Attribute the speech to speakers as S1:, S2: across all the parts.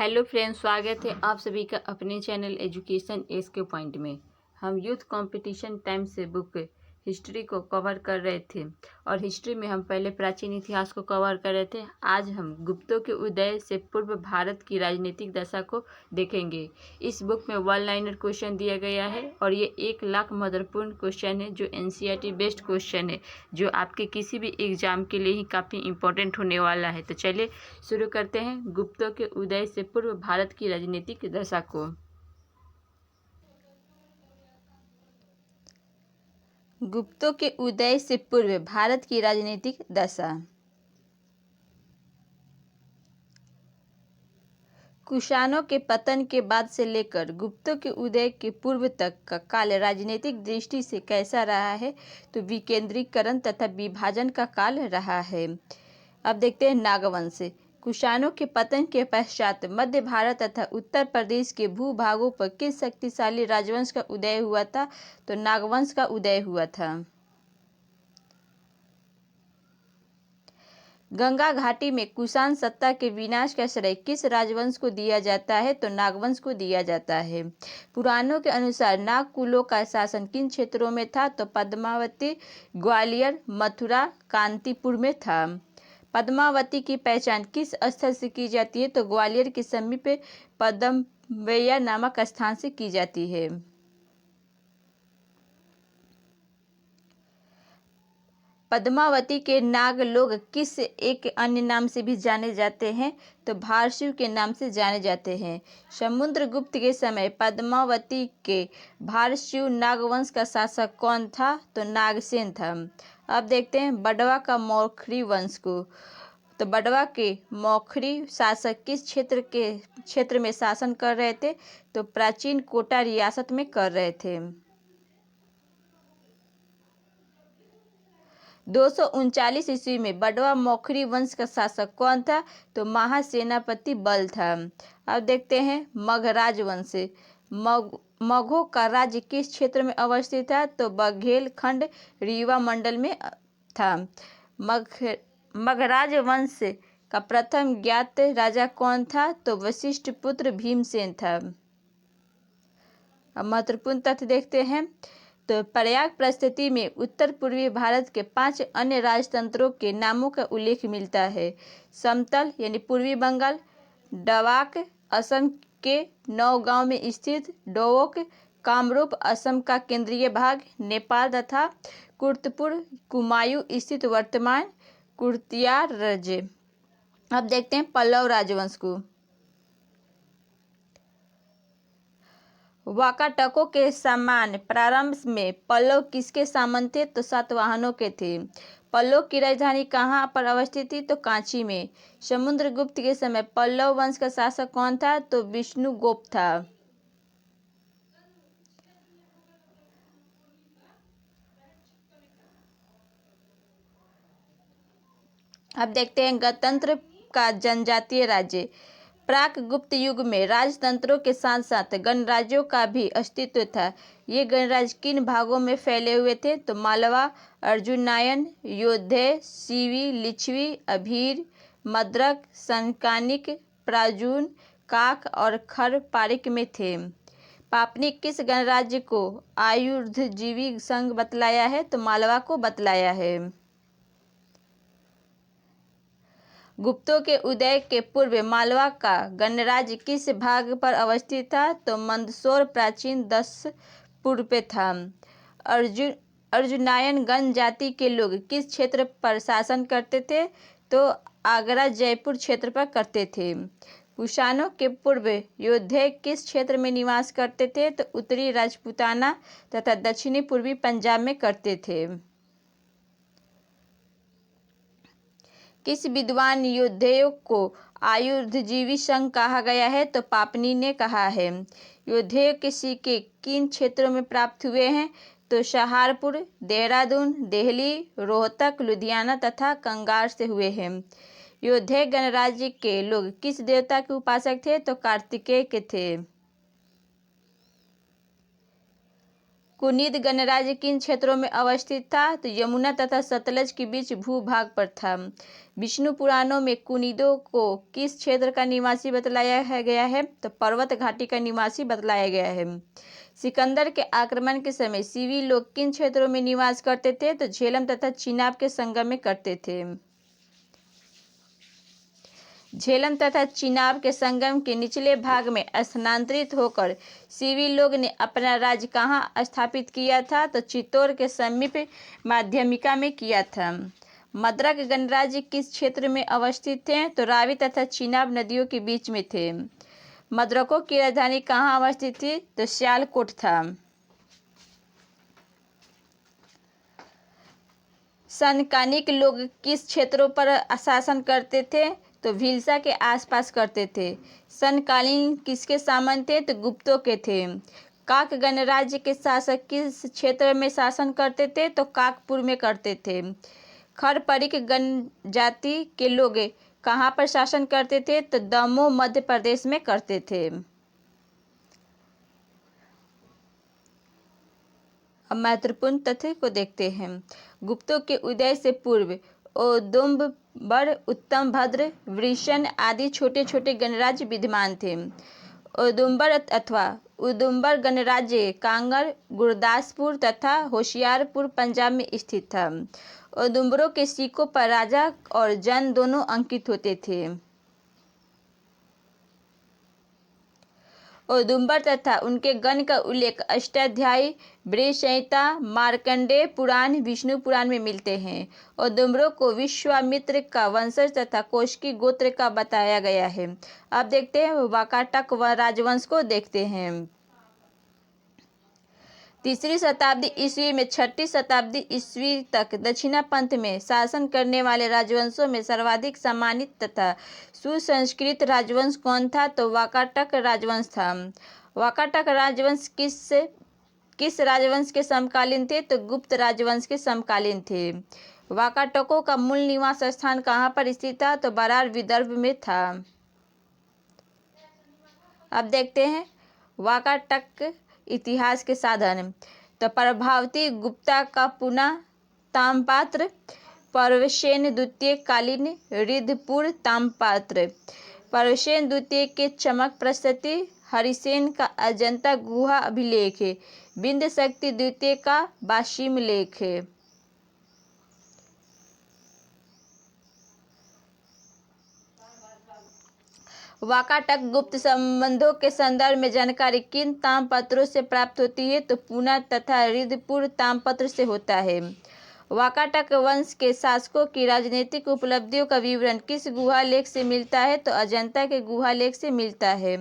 S1: Hello friends, स्वागत है आप सभी का अपने चैनल एजुकेशन एसके पॉइंट में। हम यूथ कंपटीशन टाइम से बुक हिस्ट्री को कवर कर रहे थे और हिस्ट्री में हम पहले प्राचीन इतिहास को कवर कर रहे थे। आज हम गुप्तों के उदय से पूर्व भारत की राजनीतिक दशा को देखेंगे। इस बुक में वन लाइनर क्वेश्चन दिया गया है और ये 1 लाख महत्वपूर्ण क्वेश्चन है जो एनसीईआरटी बेस्ड क्वेश्चन है, जो आपके किसी भी एग्जाम के लिए ही काफ़ी इंपॉर्टेंट होने वाला है। तो चलिए शुरू करते हैं गुप्तों के उदय से पूर्व भारत की राजनीतिक दशा को। गुप्तों के उदय से पूर्व भारत की राजनीतिक दशा। कुषाणों के पतन के बाद से लेकर गुप्तों के उदय के पूर्व तक का काल राजनीतिक दृष्टि से कैसा रहा है, तो विकेंद्रीकरण तथा विभाजन का काल रहा है। अब देखते हैं नागवंश। कुषाणों के पतन के पश्चात मध्य भारत तथा उत्तर प्रदेश के भूभागों पर किस शक्तिशाली राजवंश का उदय हुआ था, तो नागवंश का उदय हुआ था। गंगा घाटी में कुषाण सत्ता के विनाश का श्रेय किस राजवंश को दिया जाता है, तो नागवंश को दिया जाता है। पुराणों के अनुसार नाग कुलों का शासन किन क्षेत्रों में था, तो पद्मावती, ग्वालियर, मथुरा, कांतीपुर में था। पद्मावती की पहचान किस स्थल से की जाती है, तो ग्वालियर के समीप पद्मवैया नामक स्थान से की जाती है। पद्मावती के नाग लोग किस एक अन्य नाम से भी जाने जाते हैं, तो भारशिव के नाम से जाने जाते हैं। समुद्रगुप्त के समय पद्मावती के भारशिव नागवंश का शासक कौन था, तो नागसेन था। अब देखते हैं बड़वा का मौखरी वंश को। तो बड़वा के मौखरी शासक किस क्षेत्र में शासन कर रहे थे, तो प्राचीन कोटा रियासत में कर रहे थे। 239 ईस्वी में बड़वा मौखरी वंश का शासक कौन था, तो महासेनापति बल था। अब देखते हैं मगराज वंश। मगहों का राज्य किस क्षेत्र में अवस्थित था, तो बघेलखंड रीवा मंडल में था। मगराज वंश का प्रथम ज्ञात राजा कौन था, तो वशिष्ठ पुत्र भीमसेन था। अब महत्वपूर्ण तथ्य देखते हैं, तो प्रयाग प्रस्तुति में उत्तर पूर्वी भारत के 5 अन्य राजतंत्रों के नामों का उल्लेख मिलता है। समतल यानी पूर्वी बंगाल, डवाक असम के नौगांव में स्थित डोवोक, कामरूप असम का केंद्रीय भाग, नेपाल तथा कुर्तपुर कुमायूं स्थित वर्तमान कुर्तियार राज्य। अब देखते हैं पल्लव राजवंश को। वाकाटकों के समान प्रारंभ में पल्लव किसके सामंत थे, तो सातवाहनों के थे। पल्लव की राजधानी कहाँ पर अवस्थित थी, तो कांची में। समुद्रगुप्त के समय पल्लव वंश का शासक कौन था, तो विष्णुगुप्त था। अब देखते हैं गणतंत्र का जनजातीय राज्य। प्राक गुप्त युग में राजतंत्रों के साथ साथ गणराज्यों का भी अस्तित्व था। ये गणराज्य किन भागों में फैले हुए थे, तो मालवा, अर्जुनायन, योद्धे, सीवी, लिच्छवी, अभीर, मद्रक, संकानिक, प्राजून, काक और खर पारिक में थे। पापनी किस गणराज्य को आयुर्धजीवी संघ बतलाया है, तो मालवा को बतलाया है। गुप्तों के उदय के पूर्व मालवा का गणराज्य किस भाग पर अवस्थित था, तो मंदसौर प्राचीन 10 पूर्व पे था। अर्जुनायन गण जाति के लोग किस क्षेत्र पर शासन करते थे, तो आगरा जयपुर क्षेत्र पर करते थे। कुषाणों के पूर्व योद्धे किस क्षेत्र में निवास करते थे, तो उत्तरी राजपूताना तथा दक्षिणी पूर्वी पंजाब में करते थे। किस विद्वान योद्धेयों को आयुर्धजीवी संघ कहा गया है, तो पापनी ने कहा है। योद्धेयों के सिक्के किन क्षेत्रों में प्राप्त हुए हैं, तो सहारपुर, देहरादून, दिल्ली, रोहतक, लुधियाना तथा कंगार से हुए हैं। योद्धे गणराज्य के लोग किस देवता के उपासक थे, तो कार्तिकेय के थे। कुनिद गणराज्य किन क्षेत्रों में अवस्थित था? तो यमुना तथा सतलज के बीच भूभाग पर था। विष्णु पुराणों में कुनिदों को किस क्षेत्र का निवासी बतलाया गया है? तो पर्वत घाटी का निवासी बतलाया गया है। सिकंदर के आक्रमण के समय सीवी लोग किन क्षेत्रों में निवास करते थे? तो झेलम तथा चिनाब के संगम में करते थे। झेलम तथा चिनाब के संगम के निचले भाग में स्थानांतरित होकर सीवी लोग ने अपना राज्य कहाँ स्थापित किया था? तो चित्तौड़ के समीप माध्यमिका में किया था। मद्रक गणराज्य किस क्षेत्र में अवस्थित थे? तो रावी तथा चिनाब नदियों के बीच में थे। मद्रकों की राजधानी कहाँ अवस्थित थी? तो सियालकोट था। सनकानिक लोग किस क्षेत्रों पर शासन करते थे? तो भीलसा के आसपास करते थे। सनकालीन किसके सामंत थे? तो गुप्तों के थे। काक गणराज्य के शासक किस क्षेत्र में शासन करते थे? तो काकपुर में करते थे। खरपरिक जनजाति के लोग कहाँ पर शासन करते थे? तो दमोह मध्य प्रदेश में करते थे। अब महत्वपूर्ण तथ्य को देखते हैं। गुप्तों के उदय से पूर्व औदुंबर, उत्तमभद्र, वृषण आदि छोटे छोटे गणराज्य विद्यमान थे। औदुंबर अथवा उदुंबर गणराज्य कांगड़, गुरदासपुर तथा होशियारपुर पंजाब में स्थित था। औदुंबरों के सिक्कों पर राजा और जन दोनों अंकित होते थे। औदुंबर तथा उनके गण का उल्लेख अष्टाध्यायी, बृहत संहिता, मार्कंडेय पुराण, विष्णु पुराण में मिलते हैं। औदुंबरों को विश्वामित्र का वंशज तथा कौशिकी गोत्र का बताया गया है। अब देखते हैं वाकाटक राजवंश को देखते हैं। 3री शताब्दी ईस्वी में 6ठी शताब्दी ईस्वी तक दक्षिणा पंथ में शासन करने वाले राजवंशों में सर्वाधिक सम्मानित तथा सुसंस्कृत राजवंश कौन था? तो वाकाटक राजवंश था। वाकाटक राजवंश किस राजवंश के समकालीन थे? तो गुप्त राजवंश के समकालीन थे। वाकाटकों का मूल निवास स्थान कहाँ पर स्थित था? तो बरार विदर्भ में था। अब देखते हैं वाकाटक इतिहास के साधन। तो प्रभावती गुप्ता का पुनः ताम्रपात्र, परवसेन द्वितीय कालीन रिद्धपुर ताम्रपात्र, परवसेन द्वितीय के चमक प्रस्तुति, हरिसेन का अजंता गुहा अभिलेख, बिंद शक्ति द्वितीय का वाशिम लेख। वाकाटक गुप्त संबंधों के संदर्भ में जानकारी किन ताम्रपत्रों से प्राप्त होती है? तो पूना तथा रिद्धपुर ताम्रपत्र से होता है। वाकाटक वंश के शासकों की राजनीतिक उपलब्धियों का विवरण किस गुहा लेख से मिलता है? तो अजंता के गुहा लेख से मिलता है।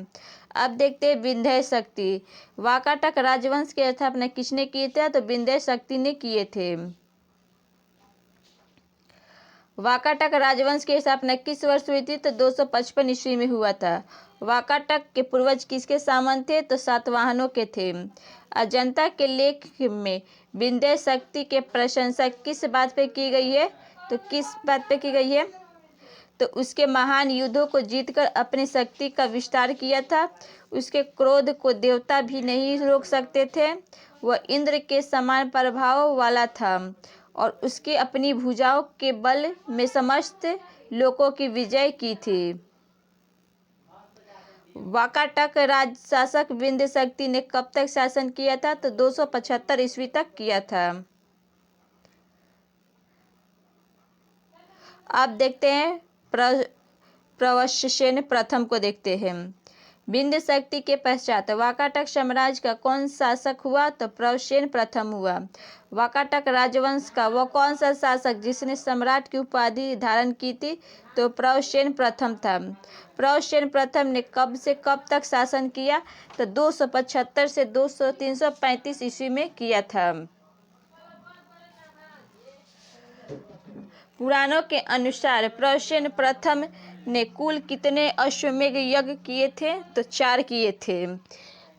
S1: अब देखते हैं विंध्य शक्ति। वाकाटक राजवंश की स्थापना किसने की थी? तो विंध्य शक्ति ने किए थे। वाकाटक राजवंश की स्थापना किस वर्ष हुई थी? तो 255 ईस्वी में हुआ था। वाकाटक के पूर्वज किसके सामंत थे? तो सातवाहनों के थे। अजंता के लेख में विंध्य शक्ति के प्रशंसा किस बात पे की गई है? तो किस बात पे की गई है? तो उसके महान युद्धों को जीतकर अपनी शक्ति का विस्तार किया था। उसके क्रोध को देवता भी नहीं रोक सकते थे। वह इंद्र के समान प्रभाव वाला था और उसके अपनी भुजाओं के बल में समस्त लोगों की विजय की थी। वाकाटक राज शासक विंध्य शक्ति ने कब तक शासन किया था? तो 275 ईस्वी तक किया था। अब देखते हैं प्रवशसेन प्रथम को देखते हैं। विंध्य शक्ति के पश्चात वाकाटक साम्राज्य का कौन शासक हुआ? तो प्रवसेन प्रथम हुआ। वाकाटक राजवंश का वह कौन सा शासक जिसने सम्राट की उपाधि धारण की थी? तो प्रवसेन प्रथम था। प्रवसेन प्रथम ने कब से कब तक शासन किया? तो 275 से 335 ईस्वी में किया था। पुराणों के अनुसार प्रवसेन प्रथम ने कुल कितने अश्वमेध यज्ञ किए थे? तो 4 किए थे।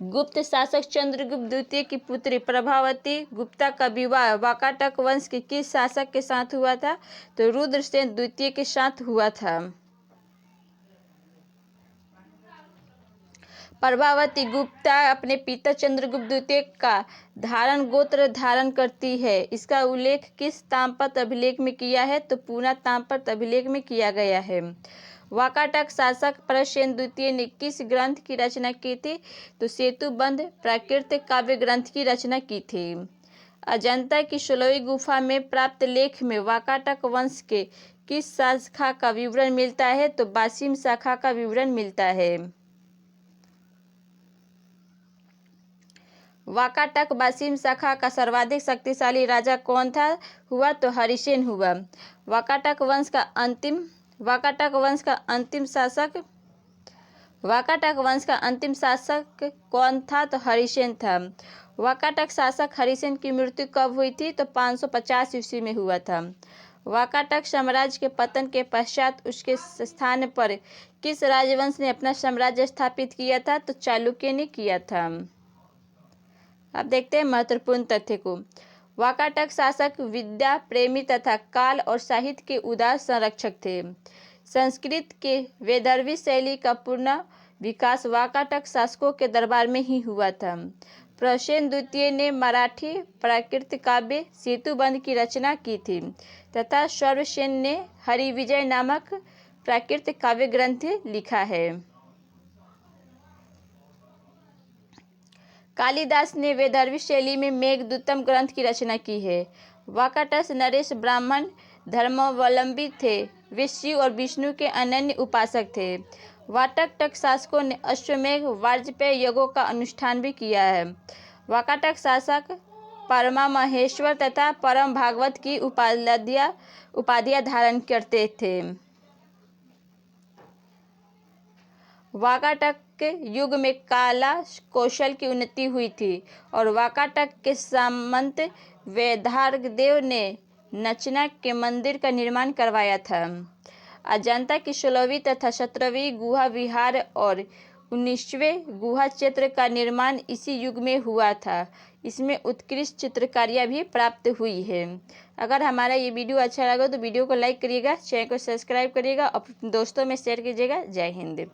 S1: गुप्त शासक चंद्रगुप्त द्वितीय की पुत्री प्रभावती गुप्ता का विवाह वाकाटक वंश के किस शासक के साथ हुआ था? तो रुद्रसेन द्वितीय के साथ हुआ था। प्रभावती गुप्ता अपने पिता चंद्रगुप्त द्वितीय का धारण गोत्र धारण करती है। इसका उल्लेख किस ताम्रपत्र अभिलेख में किया है? तो पूना ताम्रपत्र अभिलेख में किया गया है। वाकाटक शासक प्रसेन द्वितीय ने किस ग्रंथ की रचना की थी? तो सेतुबंध प्राकृत काव्य ग्रंथ की रचना की थी। अजंता की 16वीं गुफा में प्राप्त लेख में वाकाटक वंश के किस शाखा का विवरण मिलता है? तो बासिम शाखा का विवरण मिलता है। वाकाटक बासिम शाखा का सर्वाधिक शक्तिशाली राजा कौन था? हुआ तो हरिसेन हुआ। वाकाटक वंश का अंतिम शासक कौन था? तो हरिसेन था। वाकाटक शासक हरिसेन की मृत्यु कब हुई थी? तो 550 ईस्वी में हुआ था। वाकाटक साम्राज्य के पतन के पश्चात उसके स्थान पर किस राजवंश ने अपना साम्राज्य स्थापित किया था? तो चालुक्य ने किया था। अब देखते हैं महत्वपूर्ण तथ्य को। वाकाटक शासक विद्या प्रेमी तथा काल और साहित्य के उदार संरक्षक थे। संस्कृत के वैदर्भी शैली का पूर्ण विकास वाकाटक शासकों के दरबार में ही हुआ था। प्रसेन द्वितीय ने मराठी प्राकृत काव्य सेतुबंध की रचना की थी तथा सर्वसेन ने हरिविजय नामक प्राकृत काव्य ग्रंथ लिखा है। कालिदास ने वैदर्भी शैली में मेघदूतम ग्रंथ की रचना की है। वाकाटक नरेश ब्राह्मण धर्मावलंबी थे। वे शिव और विष्णु के अनन्य उपासक थे। वाकाटक शासकों ने अश्वमेध वाजपेय यज्ञों का अनुष्ठान भी किया है। वाकाटक शासक परमा महेश्वर तथा परम भागवत की उपाधियां धारण करते थे। वाकाटक के युग में कला कौशल की उन्नति हुई थी और वाकाटक के सामंत वैधार्गदेव ने नचना के मंदिर का निर्माण करवाया था। अजंता की 16वीं तथा 17वीं गुहा विहार और 19वें गुहा क्षेत्र का निर्माण इसी युग में हुआ था। इसमें उत्कृष्ट चित्रकारियाँ भी प्राप्त हुई है। अगर हमारा ये वीडियो अच्छा लगा तो वीडियो को लाइक करिएगा, चैनल को सब्सक्राइब करिएगा और दोस्तों में शेयर कीजिएगा। जय हिंद।